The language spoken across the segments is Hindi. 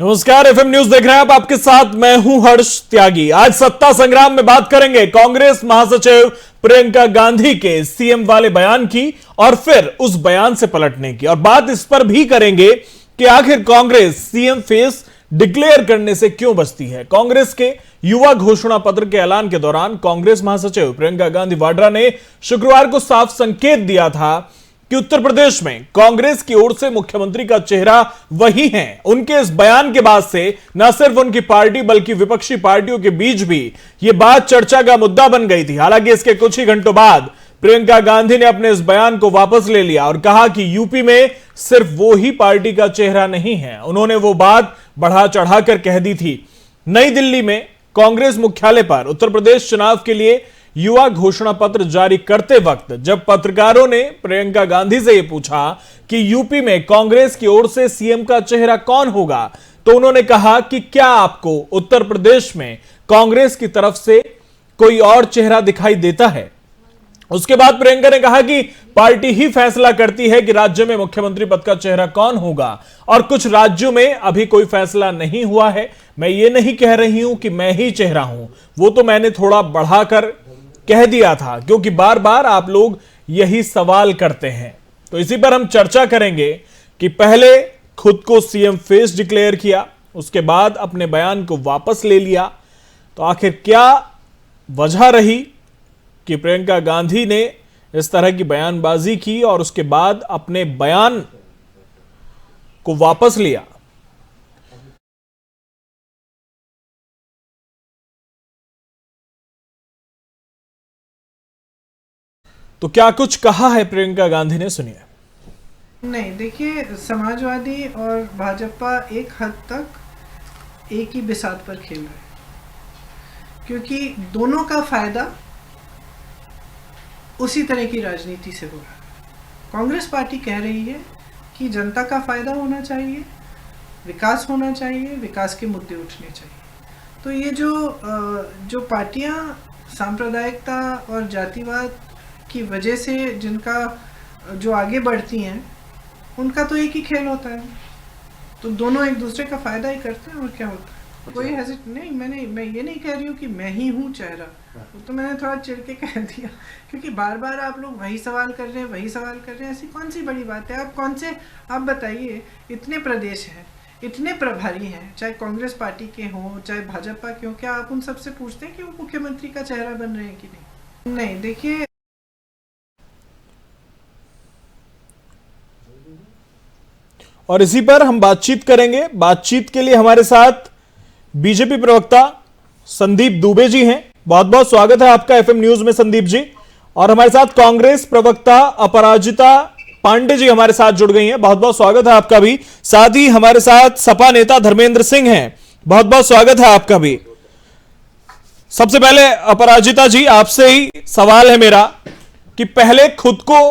नमस्कार, एफएम न्यूज देख रहे हैं आप। आपके साथ मैं हूं हर्ष त्यागी। आज सत्ता संग्राम में बात करेंगे कांग्रेस महासचिव प्रियंका गांधी के सीएम वाले बयान की और फिर उस बयान से पलटने की, और बात इस पर भी करेंगे कि आखिर कांग्रेस सीएम फेस डिक्लेयर करने से क्यों बचती है। कांग्रेस के युवा घोषणा पत्र के ऐलान के दौरान कांग्रेस महासचिव प्रियंका गांधी वाड्रा ने शुक्रवार को साफ संकेत दिया था कि उत्तर प्रदेश में कांग्रेस की ओर से मुख्यमंत्री का चेहरा वही है। उनके इस बयान के बाद से न सिर्फ उनकी पार्टी बल्कि विपक्षी पार्टियों के बीच भी यह बात चर्चा का मुद्दा बन गई थी। हालांकि इसके कुछ ही घंटों बाद प्रियंका गांधी ने अपने इस बयान को वापस ले लिया और कहा कि यूपी में सिर्फ वो ही पार्टी का चेहरा नहीं है। उन्होंने वो बात बढ़ा चढ़ाकर कह दी थी। नई दिल्ली में कांग्रेस मुख्यालय पर उत्तर प्रदेश चुनाव के लिए युवा घोषणा पत्र जारी करते वक्त जब पत्रकारों ने प्रियंका गांधी से यह पूछा कि यूपी में कांग्रेस की ओर से सीएम का चेहरा कौन होगा, तो उन्होंने कहा कि क्या आपको उत्तर प्रदेश में कांग्रेस की तरफ से कोई और चेहरा दिखाई देता है। उसके बाद प्रियंका ने कहा कि पार्टी ही फैसला करती है कि राज्य में मुख्यमंत्री पद का चेहरा कौन होगा और कुछ राज्यों में अभी कोई फैसला नहीं हुआ है। मैं ये नहीं कह रही हूं कि मैं ही चेहरा हूं, वो तो मैंने थोड़ा बढ़ाकर कह दिया था क्योंकि बार बार आप लोग यही सवाल करते हैं। तो इसी पर हम चर्चा करेंगे कि पहले खुद को सीएम फेस डिक्लेयर किया, उसके बाद अपने बयान को वापस ले लिया, तो आखिर क्या वजह रही कि प्रियंका गांधी ने इस तरह की बयानबाजी की और उसके बाद अपने बयान को वापस लिया। तो क्या कुछ कहा है प्रियंका गांधी ने, सुनिए। नहीं, देखिए, समाजवादी और भाजपा एक हद तक एक ही बिसात पर खेल रहे हैं क्योंकि दोनों का फायदा उसी तरह की राजनीति से हो रहा है। कांग्रेस पार्टी कह रही है कि जनता का फायदा होना चाहिए, विकास होना चाहिए, विकास के मुद्दे उठने चाहिए। तो ये जो पार्टियां सांप्रदायिकता और जातिवाद की वजह से जिनका जो आगे बढ़ती हैं उनका तो एक ही खेल होता है, तो दोनों एक दूसरे का फायदा ही करते हैं और क्या होता है। कोई हेजिट नहीं, मैं ये नहीं कह रही हूँ कि मैं ही हूँ चेहरा, वो तो मैंने थोड़ा चिढ़ के कह दिया क्योंकि बार बार आप लोग वही सवाल कर रहे हैं, ऐसी कौन सी बड़ी बात है। आप बताइए, इतने प्रदेश हैं, इतने प्रभारी हैं, चाहे कांग्रेस पार्टी के हों चाहे भाजपा के हों, क्या आप उन सबसे पूछते हैं कि वो मुख्यमंत्री का चेहरा बन रहे हैं कि नहीं? देखिए, और इसी पर हम बातचीत करेंगे। बातचीत के लिए हमारे साथ बीजेपी प्रवक्ता संदीप दुबे जी हैं। बहुत बहुत स्वागत है आपका एफएम न्यूज में संदीप जी। और हमारे साथ कांग्रेस प्रवक्ता अपराजिता पांडे जी हमारे साथ जुड़ गई हैं। बहुत बहुत स्वागत है आपका भी। साथ ही हमारे साथ सपा नेता धर्मेंद्र सिंह हैं। बहुत बहुत स्वागत है आपका भी। सबसे पहले अपराजिता जी, आपसे ही सवाल है मेरा कि पहले खुद को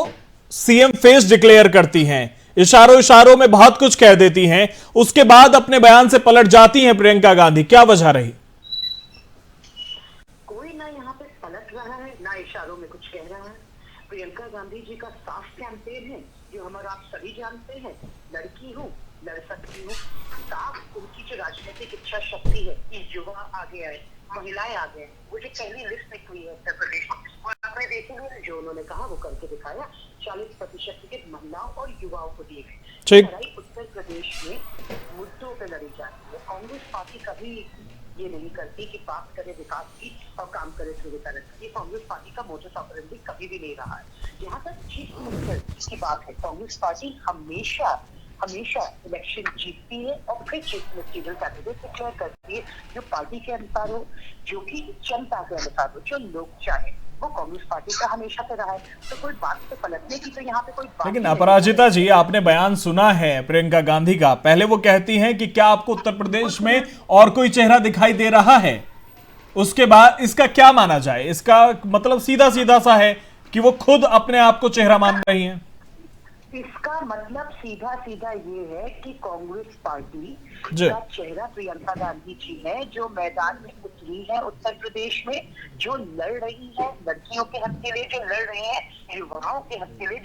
सीएम फेस डिक्लेयर करती हैं, इशारों में बहुत कुछ कह देती हैं, उसके बाद अपने बयान से पलट जाती हैं प्रियंका गांधी, क्या वजह रही? कोई ना यहाँ पे पलट रहा है ना इशारों में कुछ कह रहा है। प्रियंका गांधी जी का साफ कैंपेन है जो हमारा आप सभी जानते हैं, लड़की हूँ लड़ सकती हूँ। साफ उनकी जो राजनीतिक इच्छा शक्ति है कि युवा आगे आए, महिलाएं आगे, वो जो पहली लिस्ट निकली है उत्तर प्रदेश में, आपने देखेंगे जो उन्होंने कहा वो करके दिखाया। 40% टिकट महिलाओं और युवाओं को दिए गए। लड़ाई उत्तर प्रदेश में मुद्दों पे लड़ी जाती है। कांग्रेस पार्टी कभी ये नहीं करती कि बात करे विकास की और काम करे ध्रुवीकरण की। कांग्रेस पार्टी का मोटो ऑपरेंडी कभी भी नहीं रहा है। यहाँ तक चीफ मिनिस्टर की बात है, कांग्रेस पार्टी हमेशा इलेक्शन जीतती है और फिर चीफ मिनिस्टर कैंडिडेट डिक्लेयर करती है जो पार्टी के अनुसार हो, जो कि जनता के अनुसार हो, जो लोग चाहे। वो कांग्रेस पार्टी का हमेशा से रहा है। तो कोई बात से पलटने की तो यहाँ पे कोई बात। लेकिन अपराजिता जी, आपने बयान सुना है प्रियंका गांधी का। पहले वो कहती हैं कि क्या आपको उत्तर प्रदेश में और कोई चेहरा दिखाई दे रहा है, उसके बाद इसका क्या माना जाए? इसका मतलब सीधा सीधा सा है कि वो खुद अपने आप को चेहरा मान रही हैं। इसका मतलब सीधा सीधा ये है कि कांग्रेस पार्टी जी। का चेहरा प्रियंका गांधी जी है, जो मैदान में उतरी है उत्तर प्रदेश में, जो लड़ रही है लड़कियों के हक के लिए, जो लड़ रही है युवाओं के हक के लिए,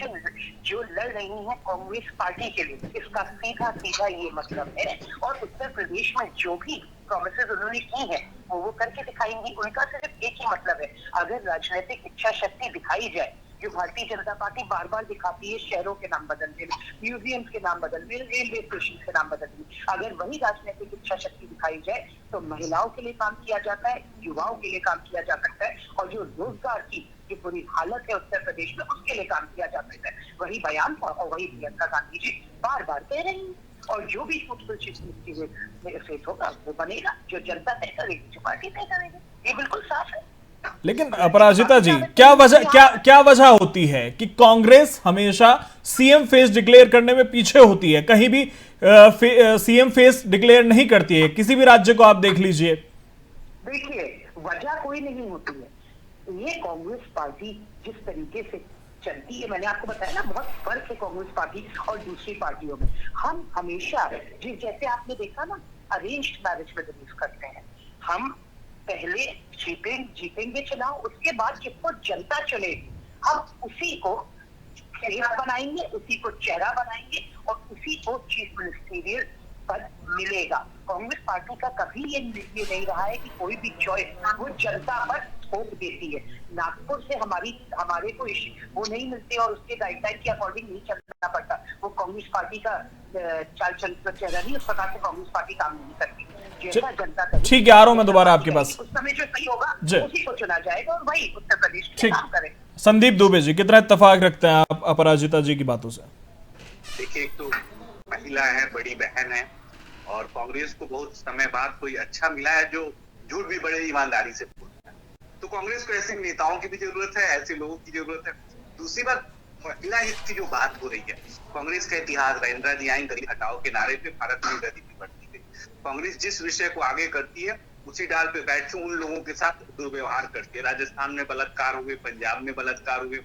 जो लड़ रही है कांग्रेस पार्टी के लिए। इसका सीधा सीधा ये मतलब है। और उत्तर प्रदेश में जो भी प्रॉमिसेस उन्होंने की है वो करके दिखाएंगी। उनका सिर्फ एक ही मतलब है, अगर राजनीतिक इच्छा शक्ति दिखाई जाए, जो भारतीय जनता पार्टी बार बार दिखाती है, शहरों के नाम बदलने, म्यूजियम्स के नाम बदलने, रेलवे स्टेशन के नाम बदलने, अगर वही राजनीतिक इच्छा शक्ति दिखाई जाए तो महिलाओं के लिए काम किया जाता है, युवाओं के लिए काम किया जा सकता है, और जो रोजगार की जो बुरी हालत है उत्तर प्रदेश में उसके लिए काम किया जा सकता है। वही बयान था और वही प्रियंका गांधी जी बार बार कह रही है। और जो भी फेस होगा वो बनेगा, जो जनता तय करेगी, जो पार्टी तय करेगी, ये बिल्कुल साफ है। लेकिन अपराजिता जी, क्या वजह होती है कि कांग्रेस हमेशा सीएम फेस डिक्लेयर करने में पीछे होती है, कहीं भी सीएम फेस डिक्लेयर नहीं करती है? किसी भी राज्य को आप देख लीजिए। देखिए, वजह कोई नहीं होती है। ये कांग्रेस पार्टी जिस तरीके से चलती है, मैंने आपको बताया ना, बहुत फर्क है कांग्रेस पार्टी और दूसरी पार्टियों में। हम हमेशा जैसे आपने देखा ना, अरेंज्ड मैरिज में रिलीज करते हैं। हम पहले जीतेंगे चुनाव, उसके बाद जिसको जनता चुनेगी हम उसी को चेहरा बनाएंगे, उसी को चेहरा बनाएंगे और उसी को चीफ मिनिस्टीरियल पद मिलेगा। कांग्रेस पार्टी का कभी ये नहीं रहा है कि कोई भी चॉइस वो जनता पर थोप देती है। नागपुर से हमारे को वो नहीं मिलते और उसके गाइडलाइन के अकॉर्डिंग नहीं चलना पड़ता। वो कांग्रेस पार्टी का चाल चलन चेहरा नहीं, उस प्रकार से कांग्रेस पार्टी काम नहीं करती। जैसा जनता ठीक है, आ रहा हूं मैं दोबारा आपके पास। उस समय जो सही होगा उसी को चुना जाएगा और वही उत्तर प्रदेश के काम करेगा। संदीप दुबे जी, कितना इत्तेफाक रखते हैं आप अपराजिता जी की बातों से? देखिए, एक तो महिला है, बड़ी बहन है, और कांग्रेस को बहुत समय बाद कोई अच्छा मिला है जो झूठ भी बड़े ईमानदारी से बोलता है। तो कांग्रेस को ऐसे नेताओं की भी जरूरत है, ऐसे लोगों की जरूरत है। दूसरी बात, महिला हित की जो बात हो रही है, कांग्रेस का इतिहास, इंदिरा जी आई गरीब हटाओ के नारे पे भारत में गरीबी बढ़ती गई। कांग्रेस जिस विषय को आगे करती है उसी डाल पे बैठ के उन लोगों के साथ दुर्व्यवहार करती है। राजस्थान में बलात्कार हुए, पंजाब में बलात्कार हुए,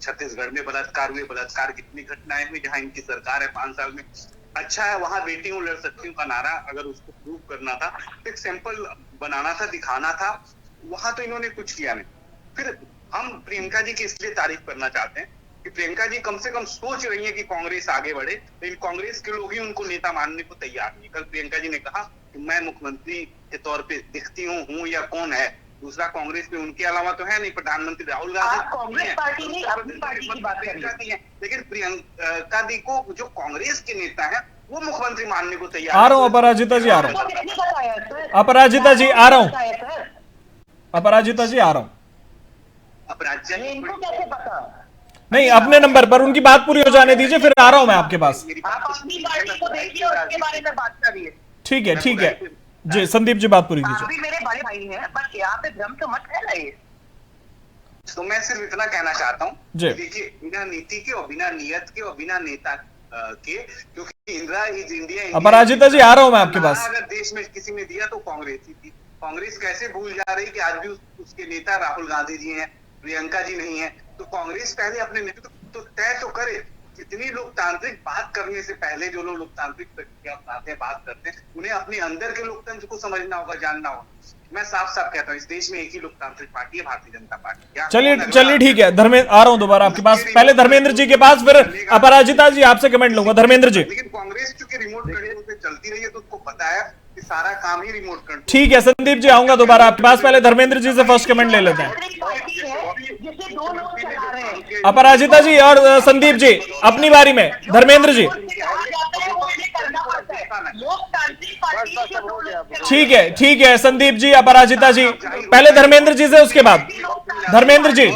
छत्तीसगढ़ में बलात्कार हुए। बलात्कार कितनी घटनाएं हुई जहां इनकी सरकार है 5 साल में। अच्छा है, वहां बेटी हूँ लड़ सकती हूँ का नारा अगर उसको प्रूव करना था, एक सैंपल बनाना था, दिखाना था, वहां तो इन्होंने कुछ किया नहीं। फिर हम प्रियंका जी की इसलिए तारीफ करना चाहते हैं कि प्रियंका जी कम से कम सोच रही है कि कांग्रेस आगे बढ़े, लेकिन कांग्रेस के लोग ही उनको नेता मानने को तैयार नहीं। कल प्रियंका जी ने कहा कि मैं मुख्यमंत्री के तौर पे दिखती हूँ या कौन है दूसरा कांग्रेस में उनके अलावा तो है नहीं। प्रधानमंत्री राहुल गांधी कांग्रेस पार्टी नहीं, अपनी पार्टी की बात कर रही है, लेकिन प्रियंका जी को जो कांग्रेस के नेता है वो मुख्यमंत्री मानने को तैयार। आ रहा हूँ अपराजिता जी, आ रहा हूँ अपराजिता जी, आ रहा हूँ अपराजिता जी, आ रहा हूँ। इनको कैसे पता? नहीं, अपने नंबर पर उनकी बात पूरी हो जाने दीजिए, फिर आ रहा हूं मैं आपके पास। आप अपनी पार्टी को देखिए और उसके बारे में बात करिए। ठीक है, ठीक है जी। संदीप जी, बात पूरी कीजिए। आप भी मेरे बड़े भाई हैं, बस यहाँ पे भ्रम तो मत फैलाइए। तो मैं सिर्फ इतना कहना चाहता हूँ, देखिए, बिना नीति के और बिना नियत के और बिना नेता के, क्योंकि इंदिरा इज इंडिया। अपराजिता जी, आ रहा हूं मैं आपके पास। अगर देश में किसी ने दिया तो कांग्रेस ही थी। कांग्रेस कैसे भूल जा रही कि आज भी उसके नेता राहुल गांधी जी हैं, प्रियंका जी नहीं है। तो कांग्रेस पहले अपने नेतृत्व तो तय तो करे। इतनी लोकतांत्रिक बात करने से पहले जो लोग लोकतांत्रिक प्रक्रिया अपनाते हैं, बात करते हैं, उन्हें अपने अंदर के लोकतंत्र को समझना होगा, जानना होगा। मैं साफ साफ कहता हूँ, इस देश में एक ही लोकतांत्रिक पार्टी है, भारतीय जनता पार्टी। चलिए ठीक है, धर्मेंद्र आ रहा हूँ दोबारा आपके पास। पहले धर्मेंद्र जी के पास, फिर अपराजिता जी आपसे कमेंट लूंगा। धर्मेंद्र जी, लेकिन कांग्रेस चूंकि रिमोट कंट्रोल पे चलती रही है तो उसको पता है कि सारा काम ही रिमोट कंट्रोल। ठीक है संदीप जी, आऊंगा दोबारा आपके पास। पहले धर्मेंद्र जी से फर्स्ट कमेंट ले लेते हैं। अपराजिता जी और संदीप जी अपनी बारी में। धर्मेंद्र जी, ठीक है संदीप जी, अपराजिता जी, पहले धर्मेंद्र जी से, उसके बाद धर्मेंद्र जी।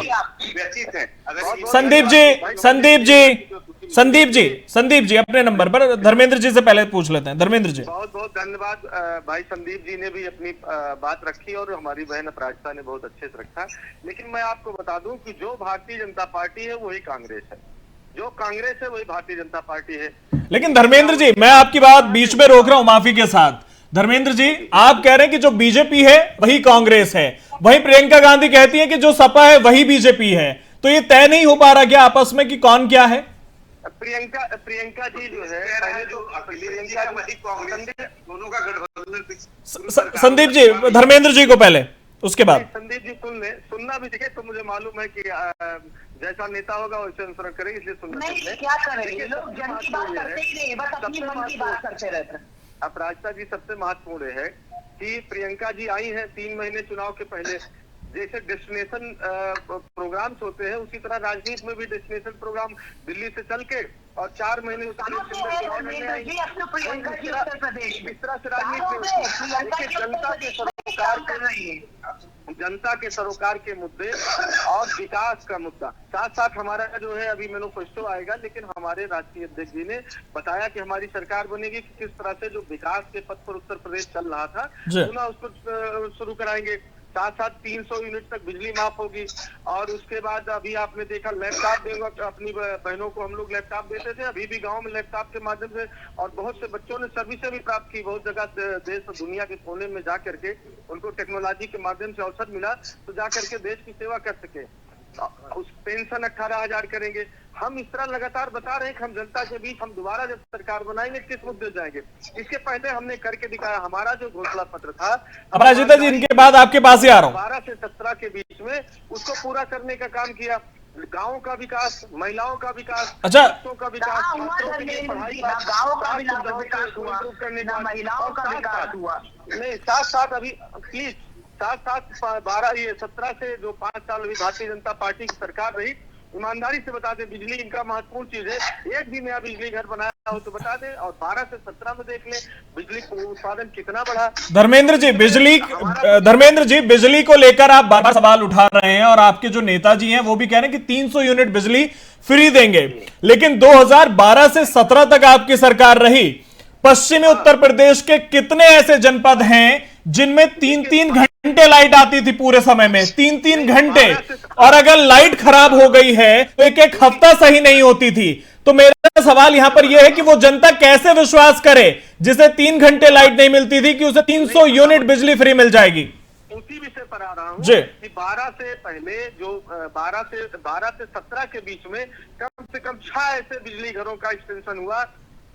संदीप जी अपने नंबर पर धर्मेंद्र जी से पहले पूछ लेते हैं। धर्मेंद्र जी, बहुत बहुत धन्यवाद भाई। संदीप जी ने भी अपनी बात रखी और हमारी बहन अपराजिता ने बहुत अच्छे से रखा। लेकिन मैं आपको बता दूं कि जो भारतीय जनता पार्टी है वही कांग्रेस है, जो कांग्रेस है वही भारतीय जनता पार्टी है। लेकिन धर्मेंद्र जी, मैं आपकी बात बीच में रोक रहा हूं माफी के साथ। धर्मेंद्र जी, आप कह रहे हैं कि जो बीजेपी है वही कांग्रेस है, वही प्रियंका गांधी कहती है कि जो सपा है वही बीजेपी है। तो ये तय नहीं हो पा रहा क्या आपस में कि कौन क्या है? प्रियंका जी जो है कह रहा है पहले जो तो अखिलेश जी है वही कांग्रेस है, दोनों का गठबंधन संदीप जी, धर्मेंद्र जी को पहले, उसके बाद संदीप जी सुनना भी चाहिए। तो मुझे मालूम है कि जैसा नेता होगा वैसे अनुसरण करेंगे, इसलिए सुनना नहीं चाहिए। क्या करेंगे लोग, जन की बात करते ही नहीं, बस अपनी मन की बात करते रहते हैं। अपराजिता जी, सबसे महत्वपूर्ण है कि प्रियंका जी आई हैं 3 महीने चुनाव के पहले। जैसे डेस्टिनेशन प्रोग्राम्स होते हैं उसी तरह राजनीति में भी डेस्टिनेशन प्रोग्राम दिल्ली से चल के और 4 महीने प्रियंका जी उत्तर प्रदेश में इस तरह से राजनीति जनता के सरोकार के मुद्दे और विकास का मुद्दा साथ साथ हमारा जो है अभी मैनिफेस्टो आएगा, लेकिन हमारे राष्ट्रीय अध्यक्ष जी ने बताया कि हमारी सरकार बनेगी कि किस तरह से जो विकास के पथ पर उत्तर प्रदेश चल रहा था पुनः उसको शुरू कराएंगे। साथ साथ 300 यूनिट तक बिजली माफ होगी और उसके बाद अभी आपने देखा लैपटॉप देंगे, अपनी बहनों को हम लोग लैपटॉप देते थे, अभी भी गांव में लैपटॉप के माध्यम से और बहुत से बच्चों ने सर्विसें भी प्राप्त की। बहुत जगह देश और दुनिया के कोने में जा करके उनको टेक्नोलॉजी के माध्यम से अवसर मिला तो जा करके देश की सेवा कर सके। उस पेंशन 18,000 करेंगे। हम इस तरह लगातार बता रहे हैं कि हम जनता के बीच हम दोबारा जब सरकार बनाएंगे किस मुद्दे जाएंगे। इसके पहले हमने करके दिखाया। हमारा जो घोषणा पत्र था अपराजिता जी, इनके बाद आपके पास ही आ रहा हूं। 12 से 17 के बीच में उसको पूरा करने का काम किया। गाँव का विकास, महिलाओं का विकास, अच्छा, बच्चों का विकास, गाँव का विकास हुआ, महिलाओं का विकास हुआ। नहीं, साथ अभी प्लीज साथ 17 से जो 5 साल अभी भारतीय जनता पार्टी की सरकार रही, ईमानदारी से बता दें, बिजली इनका महत्वपूर्ण चीज है। एक भी नया बिजली घर बनाया हो तो बता दें और 12 से 17 में देख लें बिजली उत्पादन कितना बढ़ा। धर्मेंद्र जी, बिजली को लेकर आप बार बार सवाल उठा रहे हैं और आपके जो नेताजी हैं वो भी कह रहे हैं कि 300 यूनिट बिजली फ्री देंगे, लेकिन 2012 से 17 तक आपकी सरकार रही। पश्चिमी उत्तर प्रदेश के कितने ऐसे जनपद हैं जिनमें 3-3 घंटे लाइट आती थी पूरे समय में, 3-3 घंटे, और अगर लाइट खराब हो गई है तो एक हफ्ता सही नहीं होती थी। तो मेरा सवाल यहां पर यह है कि वो जनता कैसे विश्वास करे जिसे 3 घंटे लाइट नहीं मिलती थी कि उसे 300 यूनिट बिजली फ्री मिल जाएगी। उसी विषय पर आ रहा हूँ कि 12 से पहले जो 12 से 17 के बीच में कम से कम 6 ऐसे बिजली घरों का एक्सटेंशन हुआ।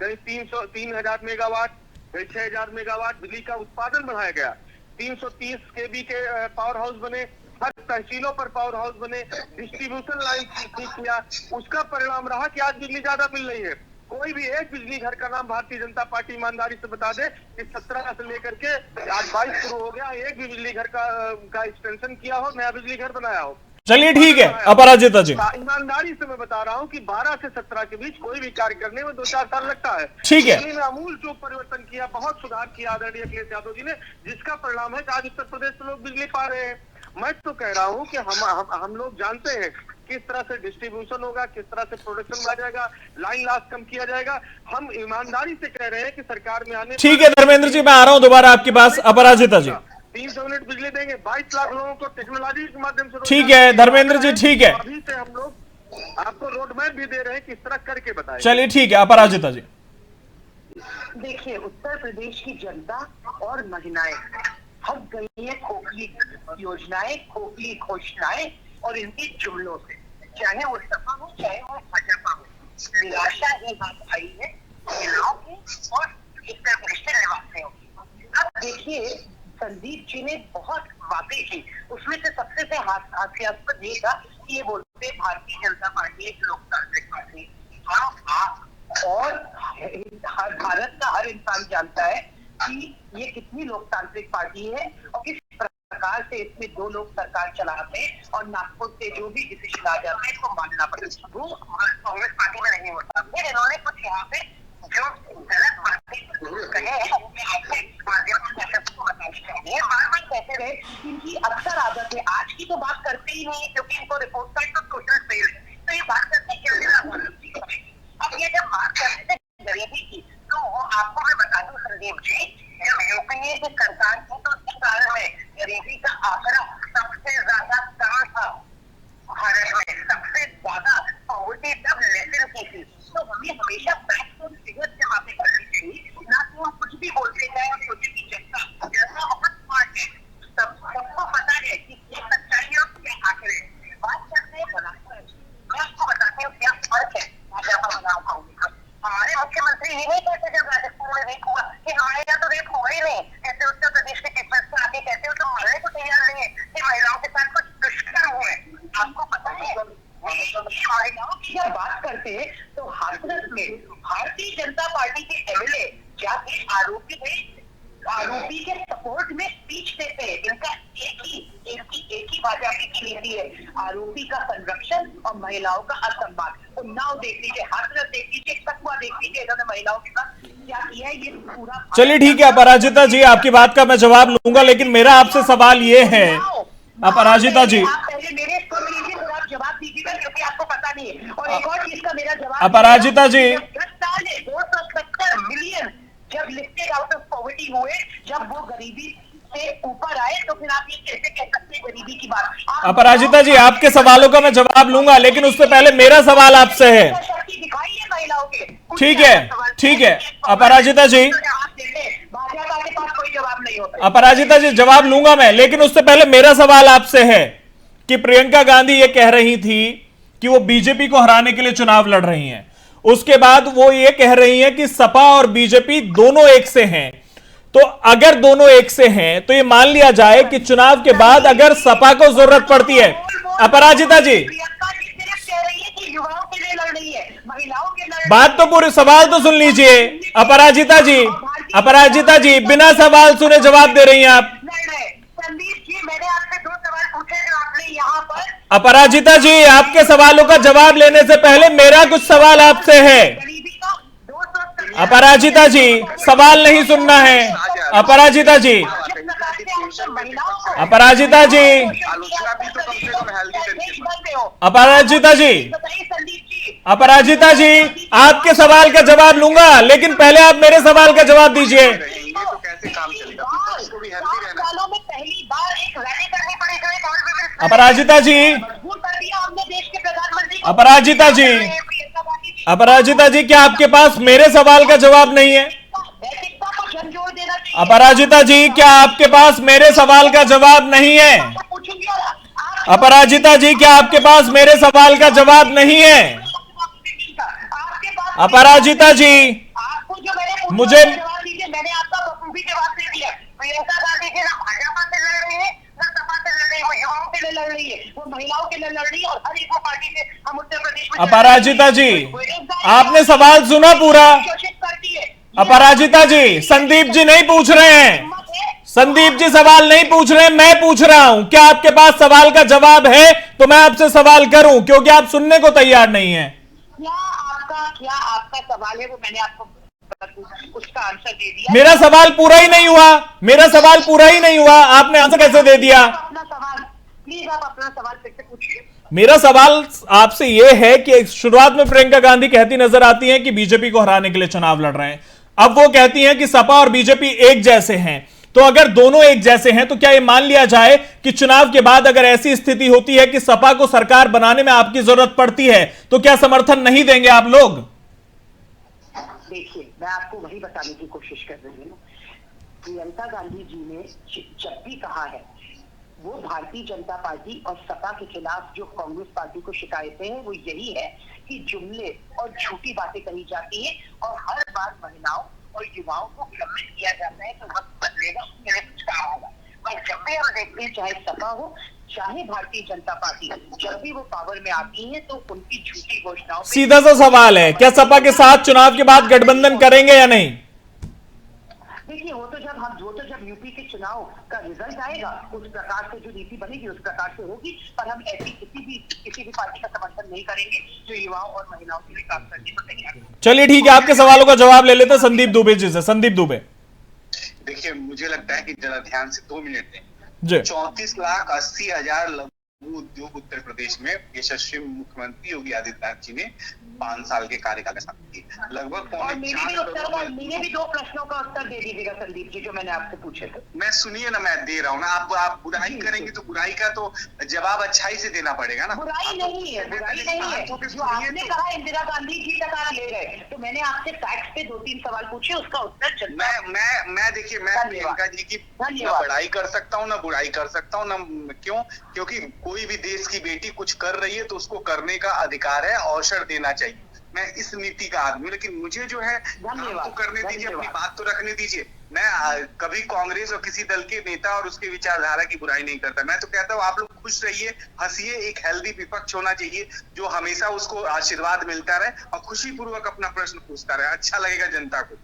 कहीं 3,000 मेगावाट, कहीं 6,000 मेगावाट बिजली का उत्पादन बढ़ाया गया। 330 केबी के पावर हाउस बने, हर तहसीलों पर पावर हाउस बने, डिस्ट्रीब्यूशन लाइन ठीक किया। उसका परिणाम रहा कि आज बिजली ज्यादा मिल रही है। कोई भी एक बिजली घर का नाम भारतीय जनता पार्टी ईमानदारी से बता दे कि 17 से लेकर के आज 22 शुरू हो गया, एक भी बिजली घर का एक्सटेंशन किया हो, नया बिजली घर बनाया हो। चलिए ठीक है अपराजिता जी, ईमानदारी से मैं बता रहा हूँ कि 12 से 17 के बीच कोई भी कार्य करने में 2-4 साल लगता है। ठीक है, बिजली में आमूल जो परिवर्तन किया, बहुत सुधार किया आदरणीय अखिलेश यादव जी ने, जिसका परिणाम है कि आज उत्तर प्रदेश में लोग बिजली पा रहे हैं। मैं तो कह रहा हूँ कि हम लोग जानते हैं किस तरह से डिस्ट्रीब्यूशन होगा, किस तरह से प्रोडक्शन बढ़ा जाएगा, लाइन लॉस कम किया जाएगा। हम ईमानदारी से कह रहे हैं कि सरकार में आने। ठीक है धर्मेंद्र जी, मैं आ रहा हूँ दोबारा आपके पास। अपराजिता जी, 300 यूनिट बिजली देंगे, 22 लाख लोगों को टेक्नोलॉजी के माध्यम से। ठीक है धर्मेंद्र जी, ठीक है, अभी से हम लोग आपको रोड मैप भी दे रहे हैं किस तरह करके बताएं। चलिए ठीक है अपराजिता जी। देखिए, उत्तर प्रदेश की जनता और महिलाएं थक गई है खोखली योजनाएं, खोखली घोषणाएं और इनकी जुमलों से, चाहे वो सपा हो चाहे वो भाजपा हो। निराशा ही हाथ आई है महिलाओं की और उत्तर प्रदेश के निवासियों की। अब देखिए, संदीप जी ने बहुत बातें की, उसमें से सबसे से हास्यास्पद ये था कि ये बोलते भारतीय जनता पार्टी एक लोकतांत्रिक पार्टी। और भारत का हर इंसान जानता है कि ये कितनी लोकतांत्रिक पार्टी है और किस प्रकार से इसमें 2 लोग सरकार चलाते हैं और नागपुर से जो भी डिसीजन आ जाता है इसको मानना पड़ेगा। वो कांग्रेस पार्टी में नहीं होता। फिर इन्होंने कुछ यहाँ पे जो गलत बातें कहे हैं आपके माध्यम से सबको बतानी चाहिए। बार-बार कहते रहे, इनकी अक्सर आदत है, आज की तो बात करते ही नहीं क्योंकि इनको रिपोर्ट कार्ड तो टोटल फेल है, तो ये बात करते क्या। अब ये जब बात करते थे गरीबी की, तो आपको मैं बता दूं संदीप जी, जब यूपीए की सरकार थी तो उस काल में गरीबी का आंकड़ा सबसे ज्यादा कहाँ था भारत में, सबसे ज्यादा पॉवर्टी तब लेसन की थी। तो हमें हमेशा फैक्ट और फिगर से बातें करनी चाहिए, ना कि हम कुछ भी बोलते जाए और सोचे की जनता बहुत स्मार्ट है, सबको पता है कि ये सच्चाई और क्या आंकड़े। कहती है आरोपी का संरक्षण और महिलाओं का असम्मान। उन्नाव देख लीजिए, हाथरस देख लीजिए, कठुआ देख लीजिए, इन्होंने महिलाओं के साथ क्या किया है, ये पूरा। चलिए ठीक है अपराजिता जी, आपकी बात का मैं जवाब लूंगा, लेकिन मेरा आपसे सवाल ये है अपराजिता जी, आप पहले मेरे इसको लीजिए, फिर आप जवाब दीजिएगा, क्योंकि आपको पता नहीं है। और एक और चीज का मेरा जवाब, अपराजिता जी, 270 मिलियन जब लिफ्टेड आउट ऑफ पॉवर्टी हुए, जब वो गरीबी से ऊपर आए, तो फिर आप ये कैसे कह सकते हैं गरीबी की बात। अपराजिता जी, आपके सवालों का मैं जवाब लूंगा, लेकिन उससे पहले मेरा सवाल आपसे है। शक्ति दिखाइए महिलाओं के। ठीक है, ठीक है अपराजिता जी, भाजपा के पास कोई जवाब नहीं होता। अपराजिता जी जवाब लूंगा मैं, लेकिन उससे पहले मेरा सवाल आपसे है कि प्रियंका गांधी ये कह रही थी कि वो बीजेपी को हराने के लिए चुनाव लड़ रही हैं, उसके बाद वो ये कह रही हैं कि सपा और बीजेपी दोनों एक से हैं। तो अगर दोनों एक से हैं तो ये मान लिया जाए कि चुनाव के बाद अगर सपा को जरूरत पड़ती है, अपराजिता जी युवाओं के लिए लड़ रही है, महिलाओं के लिए। बात तो पूरे सवाल तो सुन लीजिए अपराजिता जी, अपराजिता जी बिना सवाल सुने जवाब दे रही हैं आप। संदीप जी, मैंने आपसे 2 सवाल पूछे जो आपने यहाँ पर। अपराजिता जी, आपके सवालों का जवाब लेने से पहले मेरा कुछ सवाल आपसे है। अपराजिता जी सवाल नहीं सुनना है। अपराजिता जी, अपराजिता जी, अपराजिता जी, अपराजिता जी, आपके सवाल का जवाब लूंगा, लेकिन पहले आप मेरे सवाल का जवाब दीजिए। तो कैसे काम चलेगा? उसको भी हेल्दी रहना। सालों में पहली बार एक रैली करनी पड़ी जो एक और अपराजिता जी, मजबूर कर दिया हमने देश के प्रधानमंत्री को। अपराजिता जी, अपराजिता जी, क्या आपके पास मेरे सवाल का जवाब नहीं है? नैतिकता को झंझोर देना चाहिए। अपराजिता जी, क्या आपके पास मेरे सवाल का जवाब नहीं है? पूछूंगी और आप अपराजिता जी, क्या आपके पास मेरे सवाल का जवाब नहीं है? आपके पास अपराजिता जी, आपको जो मैंने मुझे जवाब दीजिए, मैंने आपका बखूबी जवाब दे दिया। प्रियंका गांधी जी ना भाजपा से लड़ रही है, ना सपा से लड़ रही है, वो युवाओं के लिए लड़ रही है, वो महिलाओं के लिए लड़ रही है, और हर एक पार्टी से हम उत्तर प्रदेश में। अपराजिता जी, आपने सवाल सुना पूरा? कोशिश करती है। अपराजिता जी, संदीप जी नहीं पूछ रहे हैं, संदीप जी सवाल नहीं पूछ रहे हैं, मैं पूछ रहा हूं। क्या आपके पास सवाल का जवाब है तो मैं आपसे सवाल करूं, क्योंकि आप सुनने को तैयार नहीं है। क्या आपका सवाल है वो मैंने आपको उसका आंसर दे दिया। मेरा सवाल पूरा ही नहीं हुआ, मेरा सवाल पूरा ही नहीं हुआ, आपने आंसर कैसे दे दिया? अपना सवाल प्लीज, आप अपना सवाल फिर से पूछिए। मेरा सवाल आपसे यह है कि शुरुआत में प्रियंका गांधी कहती नजर आती हैं कि बीजेपी को हराने के लिए चुनाव लड़ रहे हैं, अब वो कहती हैं कि सपा और बीजेपी एक जैसे हैं। तो अगर दोनों एक जैसे हैं तो क्या ये मान लिया जाए कि चुनाव के बाद अगर ऐसी स्थिति होती है कि सपा को सरकार बनाने में आपकी जरूरत पड़ती है तो क्या समर्थन नहीं देंगे आप लोग? देखिए, मैं आपको वही बताने की कोशिश कर रही हूँ। प्रियंका गांधी जी ने जब भी कहा है, वो भारतीय जनता पार्टी और सपा के खिलाफ जो कांग्रेस पार्टी को शिकायतें हैं वो यही है कि जुमले और झूठी बातें कही जाती है और हर बार महिलाओं और युवाओं को सम्मिलित किया जाता है तो वक्त बदलेगा, उसके लिए कुछ काम होगा। पर जब भी हम देखते हैं, चाहे सपा हो चाहे भारतीय जनता पार्टी, जब भी वो पावर में आती है तो उनकी झूठी घोषणाओं। सीधा सा सवाल है, क्या सपा के साथ चुनाव के बाद गठबंधन करेंगे या नहीं? देखिए, वो तो जब यूपी के चुनाव का रिजल्ट आएगा उस प्रकार से जो नीति बनेगी उस प्रकार से होगी, पर हम ऐसी किसी भी पार्टी का समर्थन नहीं करेंगे जो युवाओं और महिलाओं के लिए काम करने को तैयार है। चलिए ठीक है, आपके सवालों का जवाब ले लेते हैं संदीप दुबे जी से। संदीप दुबे, देखिए मुझे लगता है कि जरा ध्यान से 2 मिनट दें। जी, 34,80,000 लघु उद्योग उत्तर प्रदेश में यशस्वी मुख्यमंत्री योगी आदित्यनाथ जी ने 5 साल के कार्यकाल के साथ की। लगभग मैंने भी 2 प्रश्नों का उत्तर दे दीजिएगा संदीप जी जो मैंने आपसे पूछे थे। मैं सुनिए ना, मैं दे रहा हूँ ना। आप बुराई करेंगे तो बुराई का तो जवाब अच्छाई से देना पड़ेगा ना। बुराई नहीं है, बुराई नहीं है। जो आपने कहा इंदिरा गांधी जी तक आप ले गए, तो मैंने आपसे फैक्ट्स पे 2-3 सवाल पूछे, उसका उत्तर मैं देखिए, मैं प्रियंका जी की ना बड़ाई कर सकता हूँ ना बुराई कर सकता हूँ ना। क्यों? क्योंकि कोई भी देश की बेटी कुछ कर रही है तो उसको करने का अधिकार है, अवसर देना चाहिए। मैं इस नीति का आदमी, लेकिन मुझे जो है काम तो करने दीजिए, अपनी बात तो रखने दीजिए। मैं कभी कांग्रेस और किसी दल के नेता और उसके विचारधारा की बुराई नहीं करता। मैं तो कहता हूँ आप लोग खुश रहिए, हंसिए, एक हेल्दी विपक्ष होना चाहिए जो हमेशा उसको आशीर्वाद मिलता रहे और खुशी पूर्वक अपना प्रश्न पूछता रहे, अच्छा लगेगा जनता को।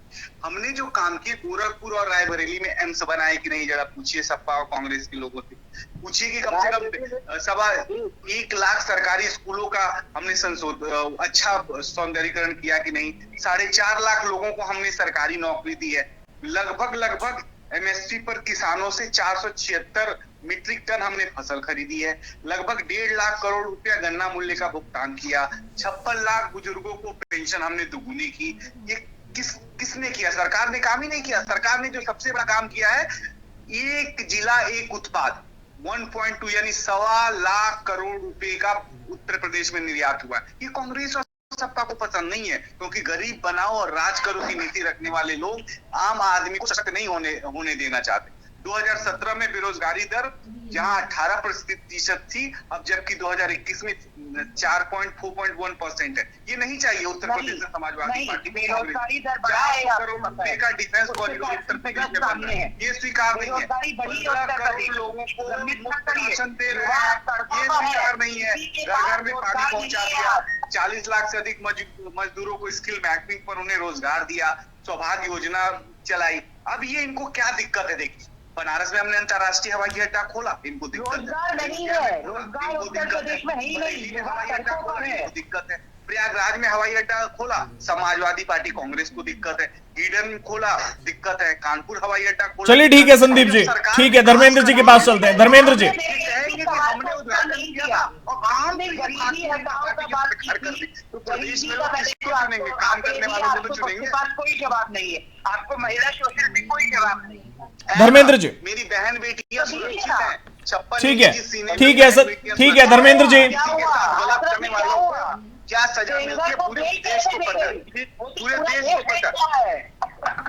हमने जो काम किए गोरखपुर और रायबरेली में एम्स बनाए कि नहीं, जरा पूछिए सपा और कांग्रेस के लोगों से, पूछिए कि कम से कम 1.25 लाख सरकारी स्कूलों का हमने अच्छा सौंदर्यीकरण किया कि नहीं, 4.5 लाख लोगों को हमने सरकारी नौकरी दी है, लगभग एमएसपी पर किसानों से 476 मीट्रिक टन हमने फसल खरीदी है, लगभग 1.5 लाख करोड़ रुपया गन्ना मूल्य का भुगतान किया, 56 लाख बुजुर्गों को पेंशन हमने दुगुनी की। ये किसने किया? सरकार ने काम ही नहीं किया। सरकार ने जो सबसे बड़ा काम किया है, एक जिला एक उत्पाद 1.2 यानी 1.25 लाख करोड़ रुपए का उत्तर प्रदेश में निर्यात हुआ। ये कांग्रेस और सपा को पसंद नहीं है, क्योंकि गरीब बनाओ और राज करो की नीति रखने वाले लोग आम आदमी को सशक्त नहीं होने देना चाहते। 2017 में बेरोजगारी दर जहां 18% थी, अब जबकि 2021 में 4.41% है। ये नहीं चाहिए उत्तर प्रदेश में समाजवादी पार्टी बेरोजगारी दर बढ़ा है, का डिफेंस कॉरिडोर उत्तर प्रदेश में बन रहा है, ये स्वीकार नहीं है। 15 करोड़ लोगों को मुफ्त राशन दे रहे हैं, ये स्वीकार नहीं है। घर घर में पानी पहुंचा दिया, 40 लाख से अधिक मजदूरों को स्किल मैपिंग पर उन्हें रोजगार दिया, सौभाग्य योजना चलाई। अब ये इनको क्या दिक्कत है? देखिए, बनारस में हमने अंतर्राष्ट्रीय हवाई अड्डा खोला, इनको रोजगार नहीं है, रोजगार उत्तर प्रदेश में है ही नहीं, हवाई अड्डा खोला, इनको दिक्कत है। प्रयागराज में हवाई अड्डा खोला, समाजवादी पार्टी कांग्रेस को दिक्कत है। ईडन खोला, दिक्कत है। कानपुर हवाई अड्डा खोला। चलिए ठीक है संदीप जी, ठीक है, धर्मेंद्र जी के पास चलते हैं। धर्मेंद्र जी, हमने उद्घाटन किया था और काम प्रदेश में लोग किसको चुनेंगे? काम करने वालों को तो चुनेंगे। कोई जवाब नहीं है, आपको महिला शोषण पे कोई जवाब नहीं है। धर्मेंद्र जी, मेरी बहन बेटियां सुरक्षित हैं। ठीक है, ठीक है सर, ठीक है धर्मेंद्र जी, गलत करने वालों को क्या सजा मिलती है? पूरे देश को पता है, पूरे देश को पता है।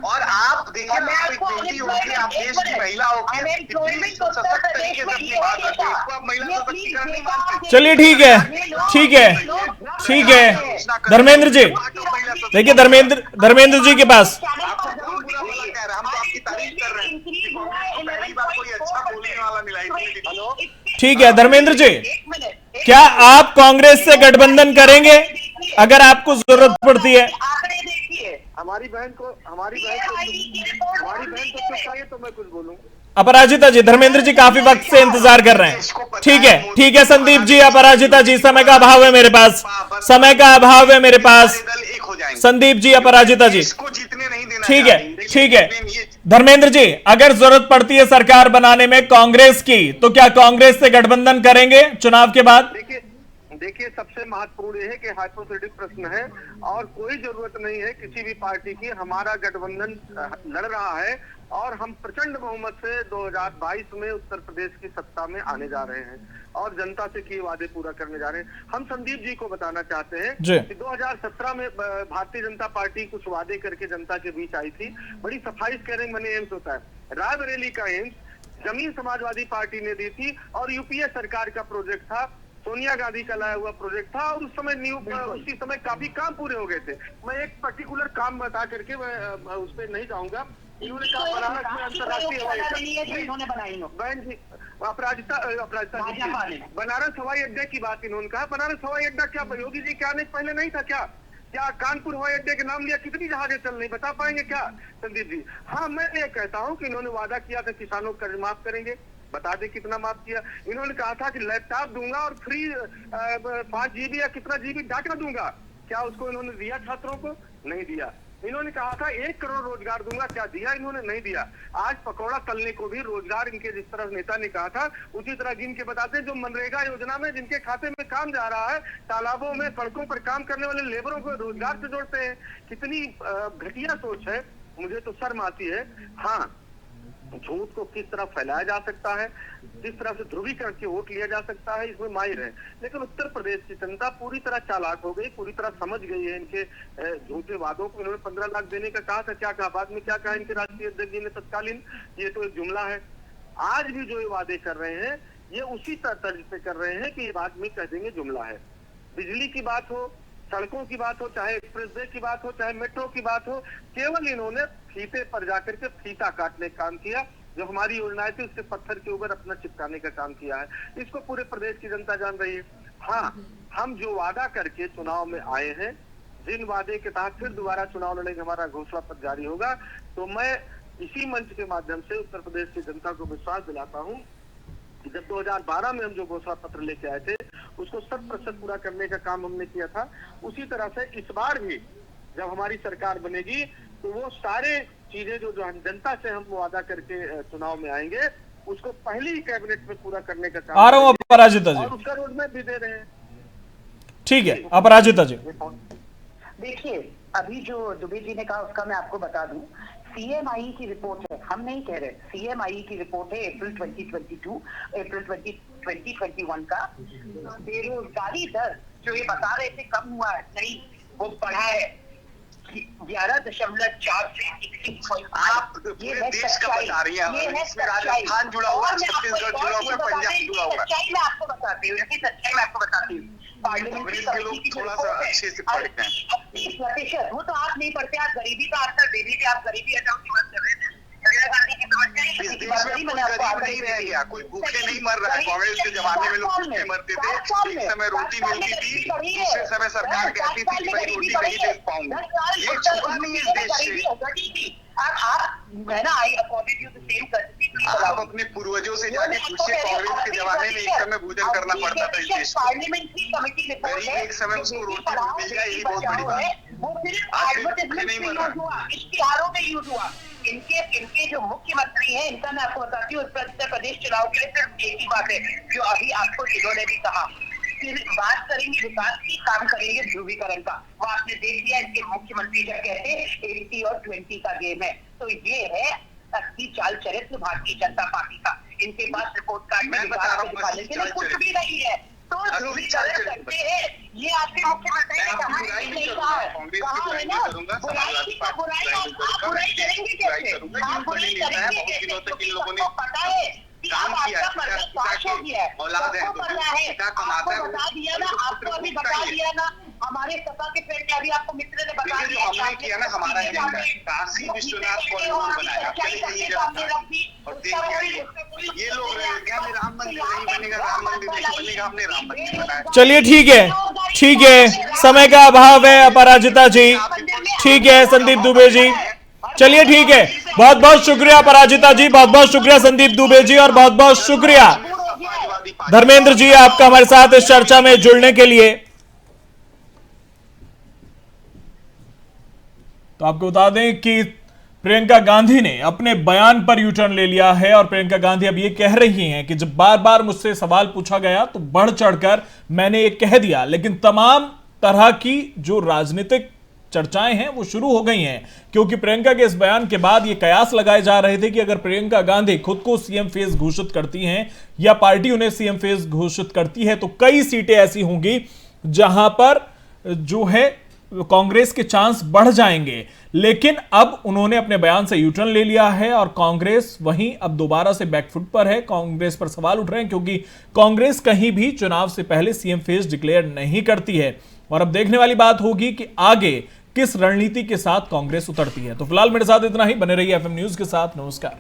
और आप देखिए, आप एक बेटी होकर, आप देश की महिला होकर इतनी सशक्त तरीके से अपनी बात रखते हैं, इसको आप महिला सशक्तिकरण नहीं मानते। चलिए ठीक है, ठीक है, ठीक है धर्मेंद्र जी, देखिए धर्मेंद्र जी के पास, हम तो आपकी तारीफ कर रहे हैं, पहली बार कोई अच्छा बोलने वाला मिला है। ठीक है धर्मेंद्र जी, क्या आप कांग्रेस से गठबंधन करेंगे अगर आपको जरूरत पड़ती है? हमारी बहन को चुप चाहिए तो मैं कुछ बोलूं। अपराजिता जी, धर्मेंद्र जी काफी वक्त से इंतजार कर रहे हैं। ठीक है संदीप जी, अपराजिता जी, समय का अभाव है मेरे पास, समय का अभाव है मेरे पास। संदीप जी, अपराजिता जी, ठीक है, ठीक है। धर्मेंद्र जी, अगर जरूरत पड़ती है सरकार बनाने में कांग्रेस की, तो क्या कांग्रेस से गठबंधन करेंगे चुनाव के बाद? देखिए सबसे महत्वपूर्ण ये है कि हाइपोथेटिक प्रश्न है और कोई जरूरत नहीं है किसी भी पार्टी की। हमारा गठबंधन लड़ रहा है और हम प्रचंड बहुमत से 2022 में उत्तर प्रदेश की सत्ता में आने जा रहे हैं और जनता से किए वादे पूरा करने जा रहे हैं। हम संदीप जी को बताना चाहते हैं कि 2017 में भारतीय जनता पार्टी कुछ वादे करके जनता के बीच आई थी। बड़ी सफाई से कह रहे हैं, मैंने एम्स होता है, रायबरेली का एम्स जमीन समाजवादी पार्टी ने दी थी और यूपीए सरकार का प्रोजेक्ट था, सोनिया गांधी का लाया हुआ प्रोजेक्ट था और उस समय काफी काम पूरे हो गए थे। मैं एक पर्टिकुलर काम बता करके मैं उस पर नहीं जाऊंगा। इन्होंने कहा बनारस में अंतर्राष्ट्रीय बहन जी, बनारस हवाई अड्डे की बात इन्होंने कहा। बनारस हवाई अड्डा क्या योगी जी के आने पहले नहीं था क्या कानपुर हवाई अड्डे के नाम लिया कितनी जहाजें चल रही, बता पाएंगे क्या संदीप जी? हाँ, मैं ये कहता हूँ कि इन्होंने वादा किया था किसानों को कर्ज माफ करेंगे, बता दे कितना माफ किया। इन्होंने कहा था कि लैपटॉप दूंगा और फ्री 5 GB या कितना GB डाटा दूंगा, क्या उसको इन्होंने दिया? छात्रों को नहीं दिया। इन्होंने कहा था 1 करोड़ रोजगार दूंगा, क्या दिया? इन्होंने नहीं दिया। आज पकौड़ा तलने को भी रोजगार इनके जिस तरह नेता ने कहा था उसी तरह गिन के बताते, जो मनरेगा योजना में जिनके खाते में काम जा रहा है, तालाबों में सड़कों पर काम करने वाले लेबरों को रोजगार से जोड़ते हैं। कितनी घटिया सोच है, मुझे तो शर्म आती है। हाँ, झूठ को किस तरह फैलाया जा सकता है, किस तरह से ध्रुवीकरण के वोट लिया जा सकता है, इसमें माहिर है। लेकिन उत्तर प्रदेश की जनता पूरी तरह चालाक हो गई, पूरी तरह समझ गई है इनके झूठे वादों को। इन्होंने 15 लाख देने का कहा था, क्या कहा बाद में, क्या कहा इनके राष्ट्रीय अध्यक्ष जी ने तत्कालीन? ये तो एक जुमला है। आज भी जो ये वादे कर रहे हैं ये उसी तर्ज पे कर रहे हैं कि ये बाद में कह देंगे जुमला है। बिजली की बात हो, सड़कों की बात हो, चाहे एक्सप्रेस वे की बात हो, चाहे मेट्रो की बात हो, केवल इन्होंने फीते पर जाकर के फीता काटने का काम किया। जो हमारी योजनाएं थी उसके पत्थर के ऊपर अपना चिपकाने का काम किया है। इसको पूरे प्रदेश की जनता जान रही है। हाँ, हम जो वादा करके चुनाव में आए हैं, जिन वादे के तहत फिर दोबारा चुनाव लड़ने का हमारा घोषणा पत्र जारी होगा, तो मैं इसी मंच के माध्यम से उत्तर प्रदेश की जनता को विश्वास दिलाता हूं कि जब 2012 में हम जो घोषणा पत्र लेके आए थे उसको 100% पूरा करने का काम हमने किया था। उसी तरह से इस बार भी जब हमारी सरकार बनेगी तो वो सारे चीजें जो जनता से हम वादा करके चुनाव में आएंगे उसको पहले ही कैबिनेट में पूरा करने का काम आ रहा हूं अपराजिता जी, और उसका रोड मैप भी दे रहे हैं। ठीक है अपराजिता जी। देखिए, अभी जो दुबे जी ने कहा उसका मैं आपको बता दूं, सीएमआई की रिपोर्ट है, हम नहीं कह रहे, सीएमआई की रिपोर्ट है अप्रैल 2021 का। बेरोजगारी दर जो ये बता रहे थे कम हुआ है, नहीं, वो बढ़ा है 11.4 से। आप पूरे देश का बता रही हैं, इसमें राजस्थान जुड़ा हुआ है, छत्तीसगढ़ जुड़ा हुआ है, पंजाब जुड़ा हुआ है। सच्चाई मैं आपको बताती हूँ, सच्चाई मैं आपको बताती हूँ। पार्लियामेंट्री लोग थोड़ा सा अच्छे से पढ़ते हैं। 80%, वो तो आप नहीं पढ़ते, आप गरीबी का आंसर दे दीजिए, आप गरीबी हटाओ की बात कर रहे थे। इंदिरा गांधी की समस्या इस देश में कोई गरीब नहीं रह गया, कोई भूखे नहीं मर रहा है। कांग्रेस के जमाने में लोग भूखे मरते थे, एक समय रोटी मिलती थी, दूसरे समय सरकार कहती थी कि भाई रोटी नहीं दे पाऊंगी। ये छुपा नहीं है इस देश से। आप अपने पूर्वजों से जाके पूछिए, कांग्रेस के जमाने में एक समय भोजन करना पड़ता था इस देश को। पार्लियामेंट्री कमेटी रिपोर्ट गरीब एक समय उसको रोटी मिल जाए, यही बहुत बड़ी बात है। वो सिर्फ आज एडवर्टाइजमेंट नहीं में मर रहा। यूज हुआ, इश्तिहारों में यूज हुआ। इनके जो मुख्यमंत्री हैं, इनका मैं आपको बताती हूँ, उत्तर प्रदेश चुनाव के लिए सिर्फ एक ही बात है जो अभी आपको इन्होंने भी कहा, फिर बात करेंगे विकास की, काम करेंगे ध्रुवीकरण का। वो आपने देख लिया, इनके मुख्यमंत्री जब कहते हैं 80 और 20 का गेम है, तो ये है असली चाल चरित्र भारतीय जनता पार्टी का। इनके पास रिपोर्ट कार्ड में विकास को दिखाने के लिए कुछ भी नहीं है, तो ध्रुवीकरण करते हैं। ये आपके मुख्यमंत्री ने कहा नहीं कहा है, कहा है ना, बुराई की तो बुराई, आप बुराई करेंगे कैसे, आप बुराई करेंगे कैसे, क्योंकि सबको पता है कि काम अब किया, आपका पर्दा फाश हो गया है, औलाद है, सबको पता है। आपको बता दिया ना, आपको अभी बता दिया ना, हमारे सपा के फ्रेंड ने अभी आपको मित्र ने बता दिया, हमने किया ना, हमारा एजेंडा काशी विश्वनाथ कॉरिडोर बनाया। और देखिए ये लोग क्या राम मंदिर नहीं बनेगा, राम मंदिर नहीं बनेगा, हमने राम मंदिर बनाया। चलिए ठीक है, ठीक है, समय का अभाव है अपराजिता जी, ठीक है संदीप दुबे जी, चलिए ठीक है, बहुत बहुत शुक्रिया अपराजिता जी, बहुत बहुत शुक्रिया संदीप दुबे जी, और बहुत बहुत शुक्रिया धर्मेंद्र जी आपका हमारे साथ इस चर्चा में जुड़ने के लिए। तो आपको बता दें कि प्रियंका गांधी ने अपने बयान पर यू टर्न ले लिया है और प्रियंका गांधी अब ये कह रही हैं कि जब बार बार मुझसे सवाल पूछा गया तो बढ़ चढ़कर मैंने ये कह दिया, लेकिन तमाम तरह की जो राजनीतिक चर्चाएं हैं वो शुरू हो गई हैं, क्योंकि प्रियंका के इस बयान के बाद ये कयास लगाए जा रहे थे कि अगर प्रियंका गांधी खुद को सीएम फेस घोषित करती हैं या पार्टी उन्हें सीएम फेस घोषित करती है तो कई सीटें ऐसी होंगी जहां पर जो है कांग्रेस के चांस बढ़ जाएंगे। लेकिन अब उन्होंने अपने बयान से यूटर्न ले लिया है और कांग्रेस वहीं अब दोबारा से बैकफुट पर है। कांग्रेस पर सवाल उठ रहे हैं क्योंकि कांग्रेस कहीं भी चुनाव से पहले सीएम फेस डिक्लेयर नहीं करती है और अब देखने वाली बात होगी कि आगे किस रणनीति के साथ कांग्रेस उतरती है। तो फिलहाल मेरे साथ इतना ही, बने रहिए एफएम न्यूज के साथ। नमस्कार।